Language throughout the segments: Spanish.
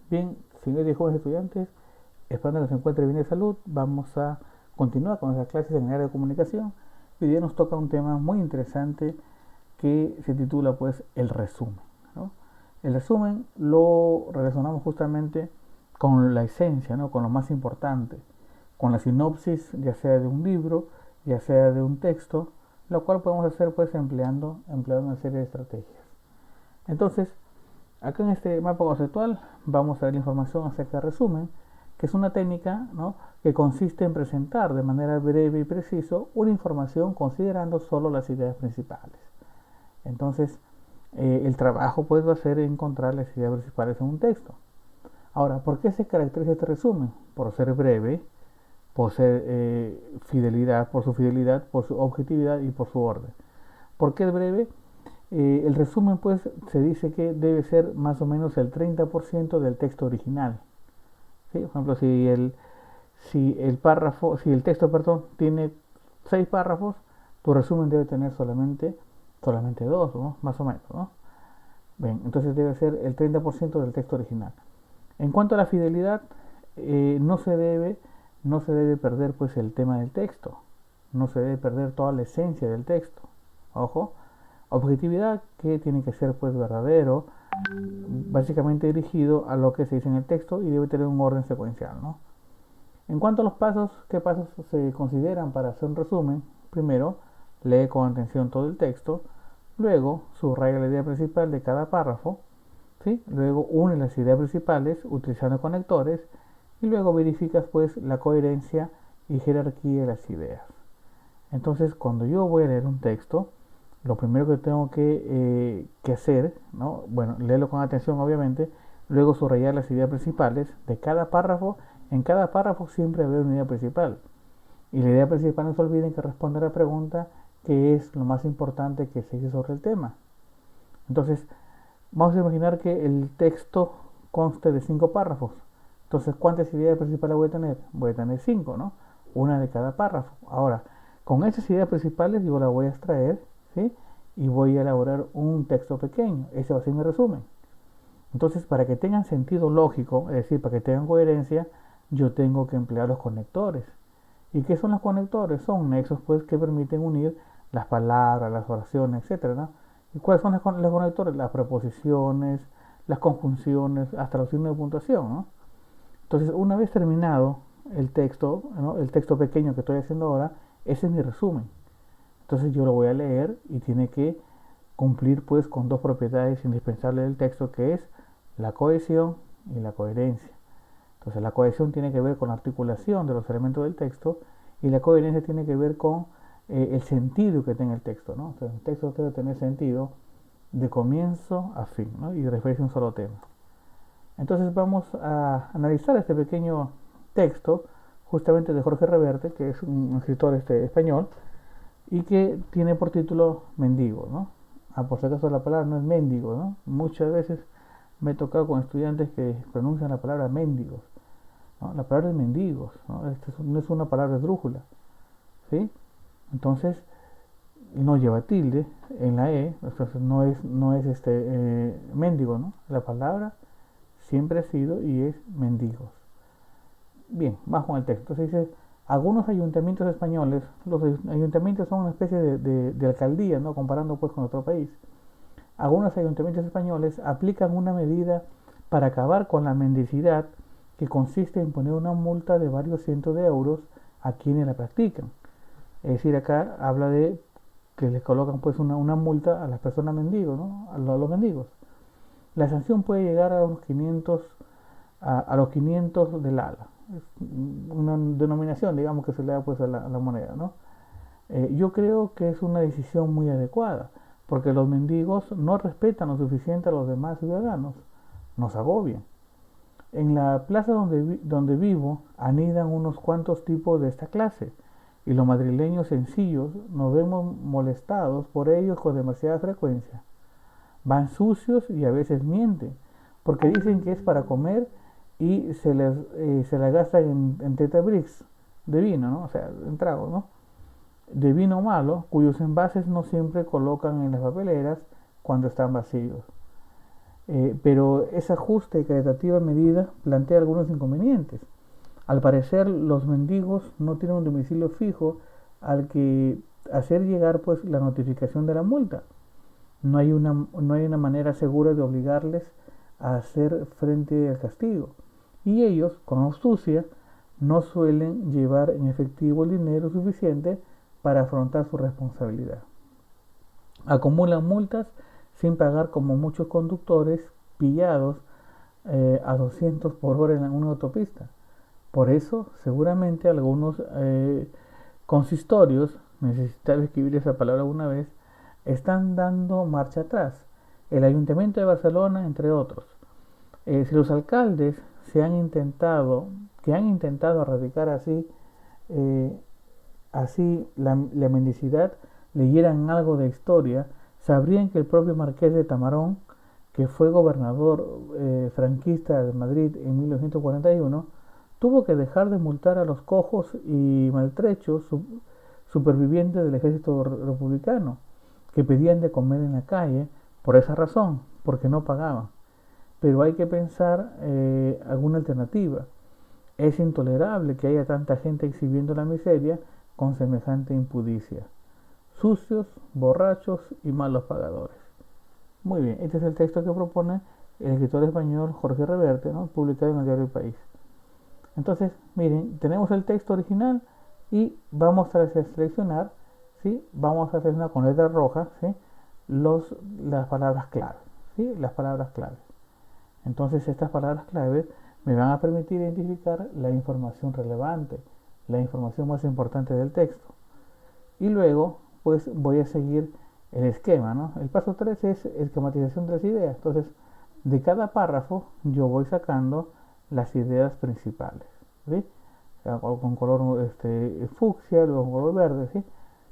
Bien, señores y jóvenes estudiantes, esperando que se encuentre bien de salud, vamos a continuar con nuestras clases en el área de comunicación. Y hoy día nos toca un tema muy interesante que se titula pues el resumen, ¿no? El resumen lo relacionamos justamente con la esencia, ¿no? Con lo más importante, con la sinopsis, ya sea de un libro, ya sea de un texto, lo cual podemos hacer pues empleando una serie de estrategias. Entonces, acá en este mapa conceptual vamos a ver la información acerca del resumen, que es una técnica, ¿no?, que consiste en presentar de manera breve y preciso una información considerando solo las ideas principales. Entonces, el trabajo pues va a ser encontrar las ideas principales en un texto. Ahora, ¿por qué se caracteriza este resumen? Por ser breve, por ser fidelidad, por su fidelidad, por su objetividad y por su orden. ¿Por qué es breve? El resumen pues se dice que debe ser más o menos el 30% del texto original. ¿Sí? Por ejemplo, si el texto, perdón, tiene 6 párrafos, tu resumen debe tener solamente 2, ¿no? Más o menos, ¿no? Bien, entonces debe ser el 30% del texto original. En cuanto a la fidelidad, no se debe perder pues el tema del texto, no se debe perder toda la esencia del texto. Ojo, objetividad, que tiene que ser pues verdadero, básicamente dirigido a lo que se dice en el texto y debe tener un orden secuencial, ¿no? En cuanto a los pasos, ¿qué pasos se consideran para hacer un resumen? Primero, lee con atención todo el texto, luego subraya la idea principal de cada párrafo, ¿sí? Luego une las ideas principales utilizando conectores y luego verificas pues la coherencia y jerarquía de las ideas. Entonces, cuando yo voy a leer un texto, lo primero que tengo que hacer, ¿no? Bueno, leerlo con atención obviamente, luego subrayar las ideas principales de cada párrafo. En cada párrafo siempre haber una idea principal. Y la idea principal, no se olviden que responde a la pregunta qué es lo más importante que se dice sobre el tema. Entonces, vamos a imaginar que el texto conste de 5 párrafos. Entonces, ¿cuántas ideas principales voy a tener? Voy a tener 5, ¿no? Una de cada párrafo. Ahora, con esas ideas principales yo las voy a extraer, ¿sí? Y voy a elaborar un texto pequeño. Ese va a ser mi resumen. Entonces, para que tengan sentido lógico, es decir, para que tengan coherencia, yo tengo que emplear los conectores. ¿Y qué son los conectores? Son nexos pues que permiten unir las palabras, las oraciones, etcétera, ¿no? ¿Y cuáles son los conectores? Las preposiciones, las conjunciones, hasta los signos de puntuación, ¿no? Entonces, una vez terminado el texto, ¿no?, el texto pequeño que estoy haciendo ahora, ese es mi resumen. Entonces yo lo voy a leer y tiene que cumplir pues con dos propiedades indispensables del texto, que es la cohesión y la coherencia. Entonces la cohesión tiene que ver con la articulación de los elementos del texto y la coherencia tiene que ver con el sentido que tenga el texto, ¿no? Entonces el texto debe tener sentido de comienzo a fin, ¿no?, y referirse a un solo tema. Entonces vamos a analizar este pequeño texto justamente de Jorge Reverte, que es un escritor español y que tiene por título Mendigo, ¿no? Por si acaso la palabra no es mendigo, ¿no? Muchas veces me he tocado con estudiantes que pronuncian la palabra mendigos, ¿no? La palabra es mendigos, ¿no? No es una palabra esdrújula, ¿sí? Entonces, no lleva tilde en la E, entonces no es mendigo, ¿no? La palabra siempre ha sido y es mendigos. Bien, vamos con el texto. Entonces dice, algunos ayuntamientos españoles, los ayuntamientos son una especie de alcaldía, ¿no?, comparando pues con otro país. Algunos ayuntamientos españoles aplican una medida para acabar con la mendicidad que consiste en poner una multa de varios cientos de euros a quienes la practican. Es decir, acá habla de que les colocan pues una multa a las personas mendigos, ¿no?, a los mendigos. La sanción puede llegar a los 500, a los 500 del ala. Es una denominación, digamos, que se le da pues a la moneda, ¿no? Yo creo que es una decisión muy adecuada, porque los mendigos no respetan lo suficiente a los demás ciudadanos, nos agobian. En la plaza donde vivo anidan unos cuantos tipos de esta clase, y los madrileños sencillos nos vemos molestados por ellos con demasiada frecuencia. Van sucios y a veces mienten, porque dicen que es para comer y se las gastan en tetrabricks de vino, ¿no? O sea, en tragos, ¿no?, de vino malo, cuyos envases no siempre colocan en las papeleras cuando están vacíos. pero esa justa y caritativa medida plantea algunos inconvenientes. Al parecer, los mendigos no tienen un domicilio fijo al que hacer llegar pues la notificación de la multa. No hay una manera segura de obligarles a hacer frente al castigo. Y ellos, con astucia, no suelen llevar en efectivo el dinero suficiente para afrontar su responsabilidad. Acumulan multas sin pagar, como muchos conductores pillados a 200 por hora en una autopista. Por eso, seguramente algunos consistorios, necesitaba escribir esa palabra una vez, están dando marcha atrás. El Ayuntamiento de Barcelona, entre otros. Si los alcaldes que han intentado erradicar eh, así la mendicidad, leyeran algo de historia, sabrían que el propio Marqués de Tamarón, que fue gobernador franquista de Madrid en 1941, tuvo que dejar de multar a los cojos y maltrechos supervivientes del ejército republicano, que pedían de comer en la calle por esa razón, porque no pagaban. Pero hay que pensar alguna alternativa. Es intolerable que haya tanta gente exhibiendo la miseria con semejante impudicia. Sucios, borrachos y malos pagadores. Muy bien, este es el texto que propone el escritor español Jorge Reverte, ¿no?, publicado en el diario El País. Entonces, miren, tenemos el texto original y vamos a seleccionar, ¿sí? Vamos a seleccionar con letra roja, ¿sí?, las palabras clave, ¿sí?, las palabras clave. Entonces, estas palabras clave me van a permitir identificar la información relevante, la información más importante del texto. Y luego, pues voy a seguir el esquema, ¿no? El paso 3 es esquematización de las ideas. Entonces, de cada párrafo yo voy sacando las ideas principales, ¿sí? Con color fucsia, luego con color verde, ¿sí?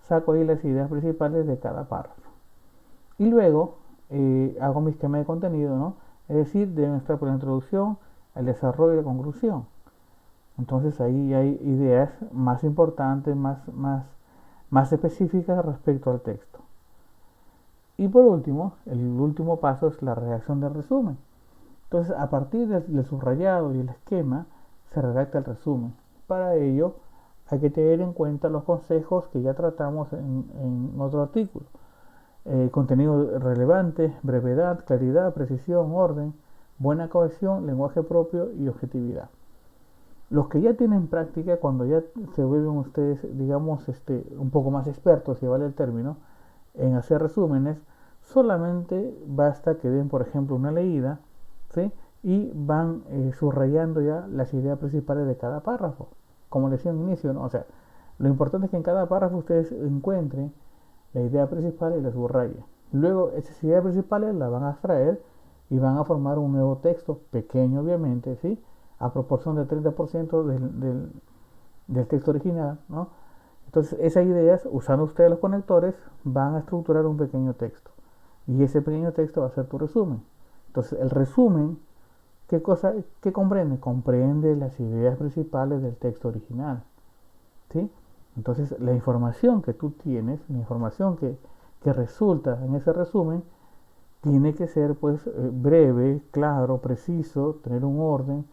Saco ahí las ideas principales de cada párrafo. Y luego hago mi esquema de contenido, ¿no? Es decir, deben estar por la introducción, el desarrollo y la conclusión. Entonces ahí hay ideas más importantes, más específicas respecto al texto. Y por último, el último paso es la redacción del resumen. Entonces, a partir del subrayado y el esquema, se redacta el resumen. Para ello, hay que tener en cuenta los consejos que ya tratamos en otro artículo. Contenido relevante, brevedad, claridad, precisión, orden, buena cohesión, lenguaje propio y objetividad. Los que ya tienen práctica, cuando ya se vuelven ustedes, digamos, un poco más expertos, si vale el término, en hacer resúmenes, solamente basta que den, por ejemplo, una leída, ¿sí?, y van subrayando ya las ideas principales de cada párrafo, como les decía al inicio, ¿no? O sea, lo importante es que en cada párrafo ustedes encuentren la idea principal y la subrayen. Luego, esas ideas principales las van a extraer y van a formar un nuevo texto, pequeño obviamente, ¿sí?, a proporción del 30% del texto original, ¿no? Entonces, esas ideas, usando ustedes los conectores, van a estructurar un pequeño texto. Y ese pequeño texto va a ser tu resumen. Entonces, el resumen, ¿qué comprende? Comprende las ideas principales del texto original, ¿sí? Entonces, la información que tú tienes, la información que resulta en ese resumen, tiene que ser pues breve, claro, preciso, tener un orden,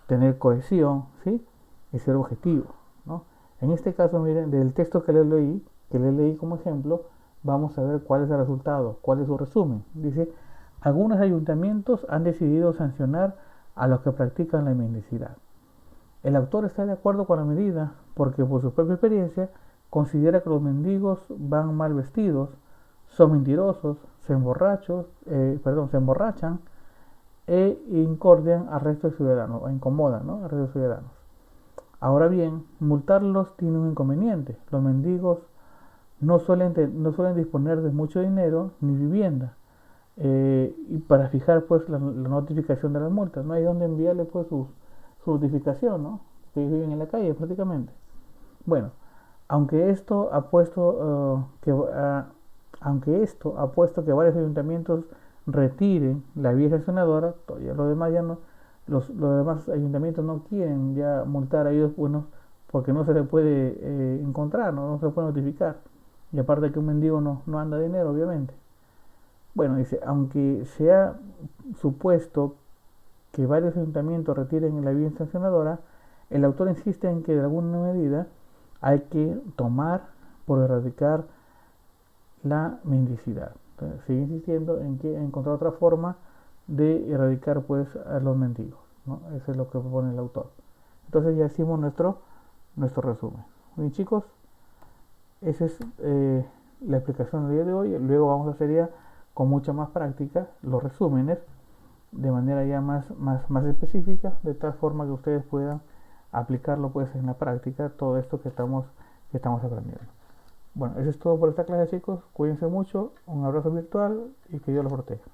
tener cohesión, ¿sí?, y ser objetivo, ¿no? En este caso, miren, del texto que les leí como ejemplo, vamos a ver cuál es el resultado, cuál es su resumen. Dice, algunos ayuntamientos han decidido sancionar a los que practican la mendicidad. El autor está de acuerdo con la medida porque por su propia experiencia considera que los mendigos van mal vestidos, son mentirosos, se emborrachan e incordian al resto de ciudadanos, o incomodan, ¿no?, al resto de ciudadanos. Ahora bien, multarlos tiene un inconveniente. Los mendigos no suelen disponer de mucho dinero ni vivienda, y para fijar pues la notificación de las multas, no hay donde enviarle pues su notificación, ¿no?, que viven en la calle prácticamente. Bueno, aunque esto ha puesto que varios ayuntamientos retiren la vía sancionadora, todavía los demás ayuntamientos no quieren ya multar a ellos, bueno, porque no se le puede encontrar, ¿no? No se le puede notificar. Y aparte que un mendigo no anda dinero, obviamente. Bueno, dice, aunque supuesto que varios ayuntamientos retiren la vivienda sancionadora, el autor insiste en que de alguna medida hay que tomar por erradicar la mendicidad. Entonces, sigue insistiendo en que encontrar otra forma de erradicar pues a los mendigos, ¿no? Eso es lo que propone el autor. Entonces ya hicimos nuestro resumen. Bien, chicos, esa es la explicación del día de hoy. Luego vamos a hacer ya con mucha más práctica los resúmenes de manera ya más específica, de tal forma que ustedes puedan aplicarlo pues en la práctica todo esto que estamos aprendiendo. Bueno, eso es todo por esta clase, chicos. Cuídense mucho, un abrazo virtual y que Dios los proteja.